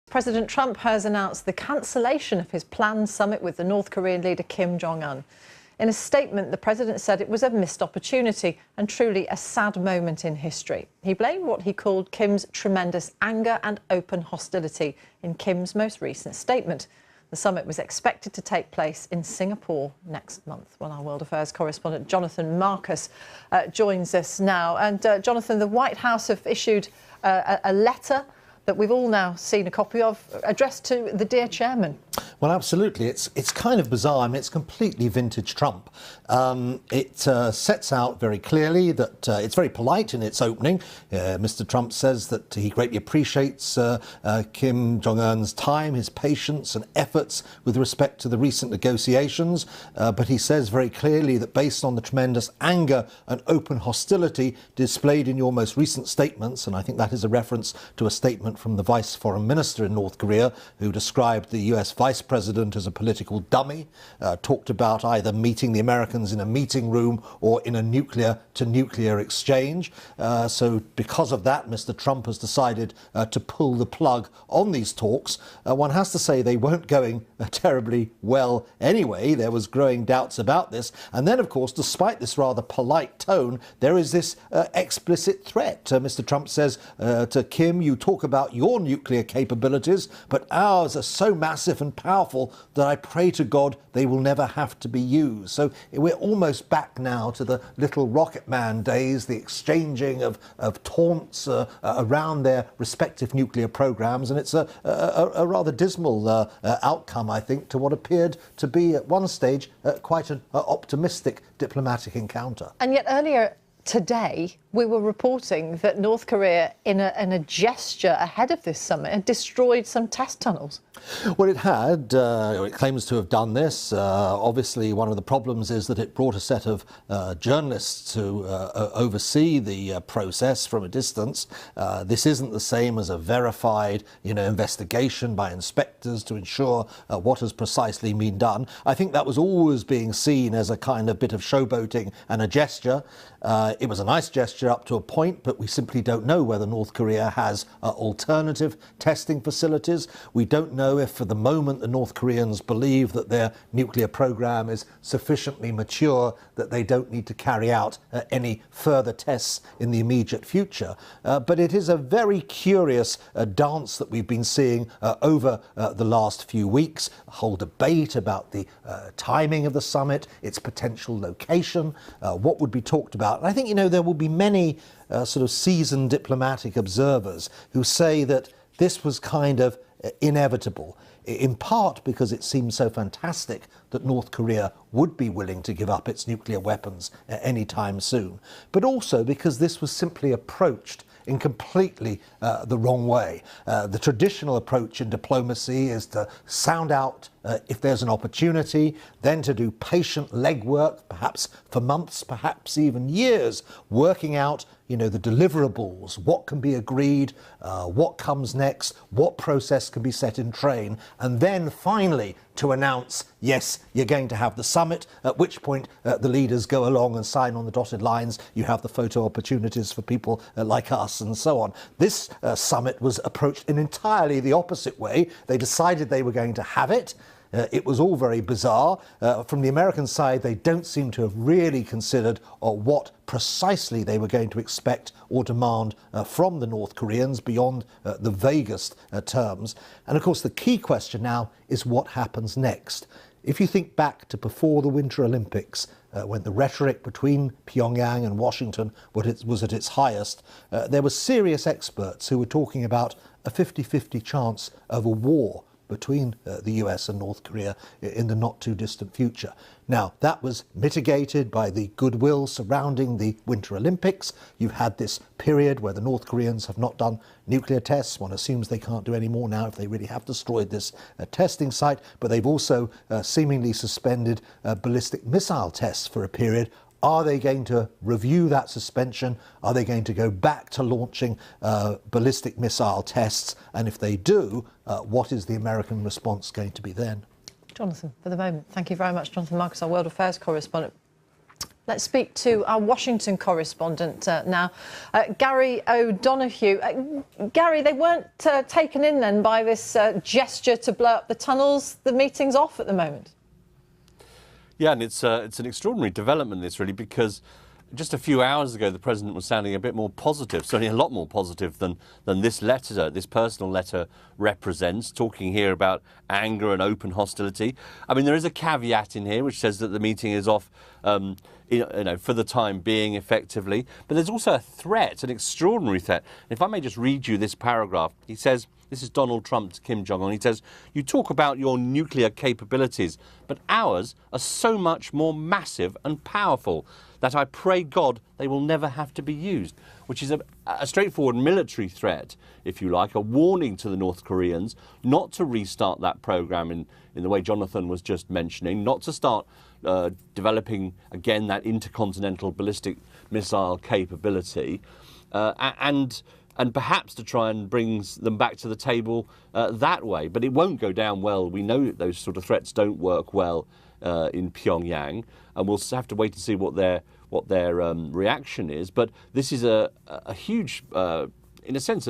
President Trump has announced the cancellation of his planned summit with the North Korean leader Kim Jong-un. In a statement, the president said it was a missed opportunity and truly a sad moment in history. He blamed what he called Kim's tremendous anger and open hostility in Kim's most recent statement. The summit was expected to take place in Singapore next month. Well, our World Affairs correspondent Jonathan Marcus joins us now. And Jonathan, the White House have issued a letter that we've all now seen a copy of, addressed to the dear chairman. Well, absolutely. It's kind of bizarre. I mean, it's completely vintage Trump. It sets out very clearly that it's very polite in its opening. Mr. Trump says that he greatly appreciates Kim Jong-un's time, his patience and efforts with respect to the recent negotiations. But he says very clearly that based on the tremendous anger and open hostility displayed in your most recent statements, and I think that is a reference to a statement from the Vice Foreign Minister in North Korea, who described the US Vice President as a political dummy, talked about either meeting the Americans in a meeting room or in a nuclear-to-nuclear exchange. So because of that, Mr. Trump has decided to pull the plug on these talks. One has to say they weren't going terribly well anyway. There was growing doubts about this. And then, of course, despite this rather polite tone, there is this explicit threat. Mr. Trump says to Kim, you talk about your nuclear capabilities, but ours are so massive and powerful that I pray to God they will never have to be used. So we're almost back now to the little Rocket Man days, the exchanging of taunts around their respective nuclear programs. And it's a rather dismal outcome, I think, to what appeared to be at one stage quite an optimistic diplomatic encounter. And yet earlier today, we were reporting that North Korea, in a gesture ahead of this summit, had destroyed some test tunnels. Well, it had. It claims to have done this. Obviously, one of the problems is that it brought a set of journalists to oversee the process from a distance. This isn't the same as a verified, investigation by inspectors to ensure what has precisely been done. I think that was always being seen as a kind of bit of showboating and a gesture. It was a nice gesture up to a point, but we simply don't know whether North Korea has alternative testing facilities. We don't know if for the moment the North Koreans believe that their nuclear program is sufficiently mature that they don't need to carry out any further tests in the immediate future. But it is a very curious dance that we've been seeing over the last few weeks. A whole debate about the timing of the summit, its potential location, what would be talked about. And I think, there will be many sort of seasoned diplomatic observers who say that this was kind of inevitable, in part because it seemed so fantastic that North Korea would be willing to give up its nuclear weapons any time soon, but also because this was simply approached in completely the wrong way. The traditional approach in diplomacy is to sound out if there's an opportunity, then to do patient legwork, perhaps for months, perhaps even years, working out the deliverables, what can be agreed, what comes next, what process can be set in train, and then finally to announce, yes, you're going to have the summit, at which point the leaders go along and sign on the dotted lines. You have the photo opportunities for people like us and so on. This summit was approached in entirely the opposite way. They decided they were going to have it. It was all very bizarre. From the American side, they don't seem to have really considered what precisely they were going to expect or demand from the North Koreans beyond the vaguest terms. And of course, the key question now is what happens next. If you think back to before the Winter Olympics, when the rhetoric between Pyongyang and Washington was at its highest, there were serious experts who were talking about a 50-50 chance of a war between the US and North Korea in the not too distant future. Now, that was mitigated by the goodwill surrounding the Winter Olympics. You've had this period where the North Koreans have not done nuclear tests. One assumes they can't do any more now if they really have destroyed this testing site. But they've also seemingly suspended ballistic missile tests for a period. Are they going to review that suspension? Are they going to go back to launching ballistic missile tests? And if they do, what is the American response going to be then? Jonathan, for the moment, thank you very much, Jonathan Marcus, our World Affairs correspondent. Let's speak to our Washington correspondent now, Gary O'Donoghue. Gary, they weren't taken in then by this gesture to blow up the tunnels. The meeting's off at the moment. Yeah, and it's an extraordinary development, this really, because just a few hours ago the president was sounding a bit more positive, certainly a lot more positive than this letter, this personal letter represents, talking here about anger and open hostility. I mean, there is a caveat in here which says that the meeting is off for the time being, effectively, but there's also a threat, an extraordinary threat. If I may just read you this paragraph. He says, this is Donald Trump to Kim Jong-un. He says, "You talk about your nuclear capabilities, but ours are so much more massive and powerful that I pray God they will never have to be used," which is a straightforward military threat, if you like, a warning to the North Koreans not to restart that program in the way Jonathan was just mentioning, not to start developing again that intercontinental ballistic missile capability, and perhaps to try and bring them back to the table that way. But it won't go down well. We know that those sort of threats don't work well in Pyongyang, and we'll have to wait and see what their reaction is. But this is a huge, in a sense,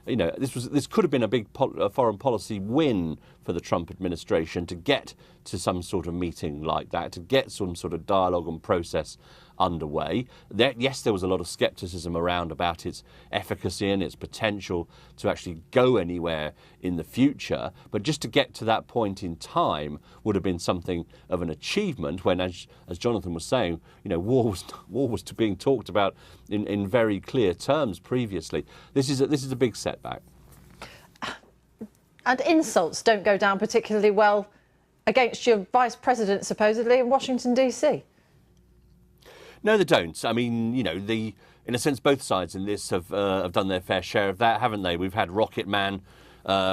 this could have been a big foreign policy win for the Trump administration to get to some sort of meeting like that, to get some sort of dialogue and process underway. Yes, there was a lot of scepticism around about its efficacy and its potential to actually go anywhere in the future, but just to get to that point in time would have been something of an achievement when, as Jonathan was saying, war was being talked about in very clear terms previously. This is a big setback. And insults don't go down particularly well against your vice president, supposedly, in Washington, D.C. No, they don't. I mean, in a sense, both sides in this have done their fair share of that, haven't they? We've had Rocket Man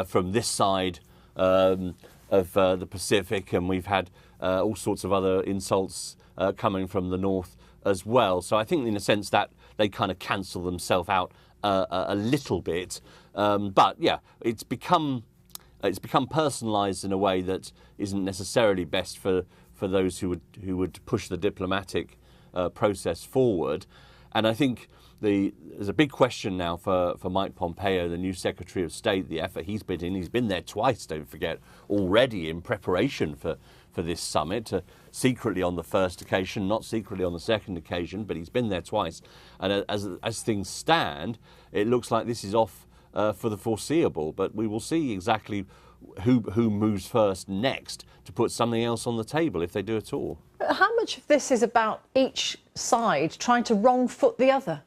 from this side of the Pacific, and we've had all sorts of other insults coming from the north as well. So I think, in a sense, that they kind of cancel themselves out a little bit. But yeah, it's become personalised in a way that isn't necessarily best for those who would push the diplomatic process forward. And I think there's a big question now for Mike Pompeo, the new Secretary of State, the effort he's been in. He's been there twice, don't forget, already in preparation for this summit, secretly on the first occasion, not secretly on the second occasion, but he's been there twice. And as things stand, it looks like this is off for the foreseeable, but we will see exactly who moves first next to put something else on the table, if they do at all. How much of this is about each side trying to wrong foot the other?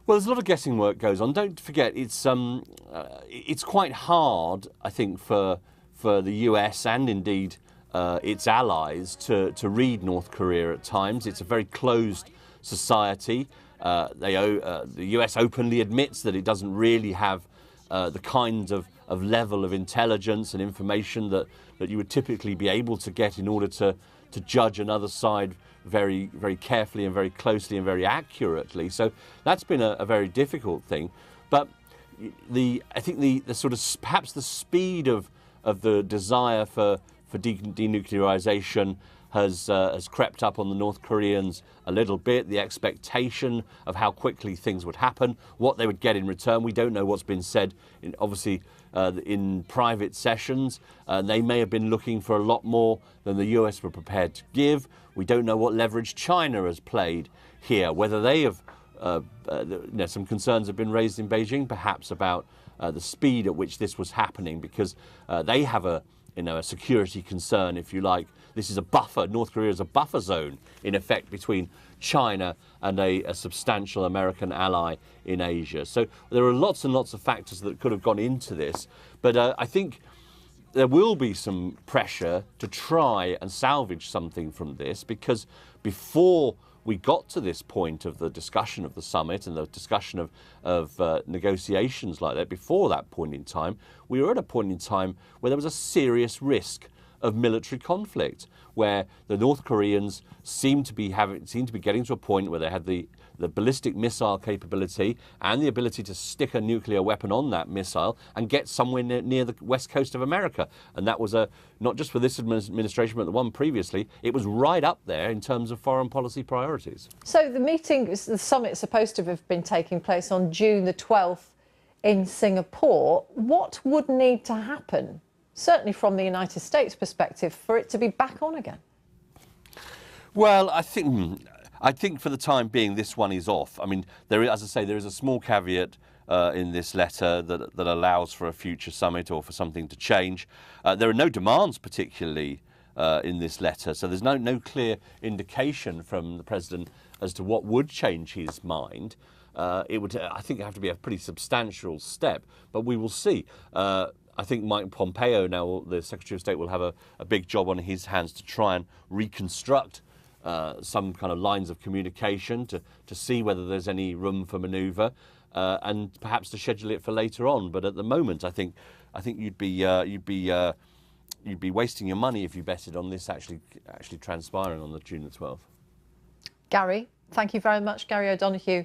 Well, there's a lot of guessing work goes on. Don't forget, it's quite hard, I think, for the US and indeed its allies to read North Korea at times. It's a very closed society. The US openly admits that it doesn't really have the kinds of level of intelligence and information that you would typically be able to get in order to judge another side very, very carefully and very closely and very accurately. So that's been a very difficult thing. But I think the sort of perhaps the speed of the desire for denuclearization has crept up on the North Koreans a little bit. The expectation of how quickly things would happen, what they would get in return. We don't know what's been said, obviously, in private sessions. They may have been looking for a lot more than the US were prepared to give. We don't know what leverage China has played here, whether they have, some concerns have been raised in Beijing, perhaps about the speed at which this was happening, because they have a security concern, if you like. This is a buffer. North Korea is a buffer zone, in effect, between China and a substantial American ally in Asia. So there are lots and lots of factors that could have gone into this. But I think there will be some pressure to try and salvage something from this, because before we got to this point of the discussion of the summit and the discussion of negotiations like that, before that point in time, we were at a point in time where there was a serious risk of military conflict, where the North Koreans seemed to be getting to a point where they had the the ballistic missile capability and the ability to stick a nuclear weapon on that missile and get somewhere near the west coast of America. And that was not just for this administration, but the one previously. It was right up there in terms of foreign policy priorities. So the summit is supposed to have been taking place on June the 12th in Singapore. What would need to happen, certainly from the United States perspective, for it to be back on again? Well, I think for the time being, this one is off. I mean, as I say, there is a small caveat in this letter that allows for a future summit or for something to change. There are no demands particularly in this letter, so there's no clear indication from the President as to what would change his mind. It would, I think, have to be a pretty substantial step, but we will see. I think Mike Pompeo now, the Secretary of State, will have a big job on his hands to try and reconstruct some kind of lines of communication to see whether there's any room for manoeuvre, and perhaps to schedule it for later on. But at the moment, I think you'd be wasting your money if you betted on this actually transpiring on the June the 12th. Gary, thank you very much. Gary O'Donoghue,